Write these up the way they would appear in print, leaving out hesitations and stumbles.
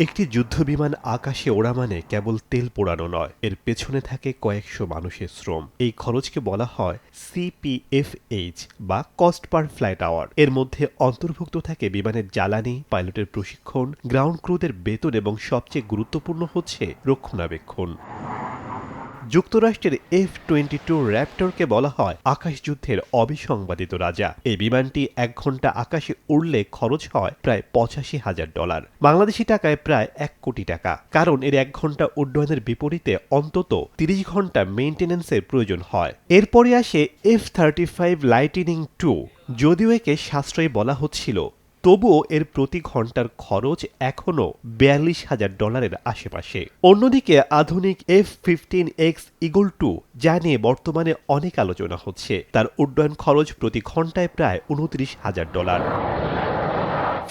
একটি যুদ্ধবিমান আকাশে ওড়া মানে কেবল তেল পোড়ানো নয়, এর পেছনে থাকে কয়েকশো মানুষের শ্রম। এই খরচকে বলা হয় সিপিএফএইচ বা কস্ট পার ফ্লাইট আওয়ার। এর মধ্যে অন্তর্ভুক্ত থাকে বিমানের জ্বালানি, পাইলটের প্রশিক্ষণ, গ্রাউন্ড ক্রুদের বেতন এবং সবচেয়ে গুরুত্বপূর্ণ হচ্ছে রক্ষণাবেক্ষণ। যুক্তরাষ্ট্রের F-22 র্যাপটরকে বলা হয় আকাশযুদ্ধের অবিসংবাদিত রাজা। এই বিমানটি ১ ঘন্টা আকাশে উড়লে খরচ হয় প্রায় $৮৫,০০০, বাংলাদেশি টাকায় প্রায় ১ কোটি টাকা। কারণ এর ১ ঘন্টা উড্ডয়নের বিপরীতে অন্তত ৩০ ঘন্টা মেইনটেন্যান্সের প্রয়োজন হয়। এরপরে আসে F-35 লাইটনিং II। যদিও একে সাশ্রয়ী বলা হচ্ছিল, তবুও এর প্রতি ঘন্টার খরচ এখনও $৪২,০০০ আশেপাশে। অন্যদিকে আধুনিক F-15X ইগল II, যা নিয়ে বর্তমানে অনেক আলোচনা হচ্ছে, তার উড্ডয়ন খরচ প্রতি ঘন্টায় প্রায় $২৯,০০০।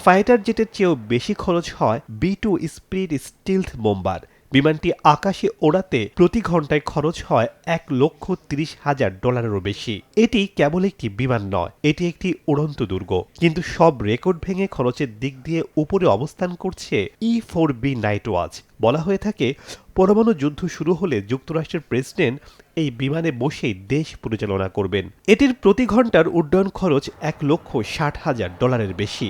ফাইটার জেটের চেয়েও বেশি খরচ হয় B-2 স্পিরিট স্টিলথ বোম্বার। বিমানটি আকাশে ওড়াতে প্রতি ঘন্টায় খরচ হয় $১,৩০,০০০ বেশি। এটি কেবল একটি বিমান নয়, এটি একটি উড়ন্ত দুর্গ। কিন্তু সব রেকর্ড ভেঙে খরচের দিক দিয়ে উপরে অবস্থান করছে E-4B নাইট ওয়াচ। বলা হয়ে থাকে, পরমাণু যুদ্ধ শুরু হলে যুক্তরাষ্ট্রের প্রেসিডেন্ট এই বিমানে বসেই দেশ পরিচালনা করবেন। এটির প্রতি ঘন্টার উড্ডয়ন খরচ $১,৬০,০০০ বেশি।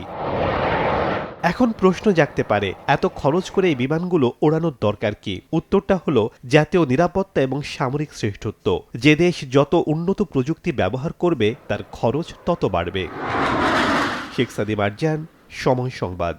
এখন প্রশ্ন জাগতে পারে, এত খরচ করে এই বিমানগুলো ওড়ানোর দরকার কি? উত্তরটা হলো জাতীয় নিরাপত্তা এবং সামরিক শ্রেষ্ঠত্ব। যে দেশ যত উন্নত প্রযুক্তি ব্যবহার করবে, তার খরচ তত বাড়বে। শেখ সাদি মারজান, সময় সংবাদ।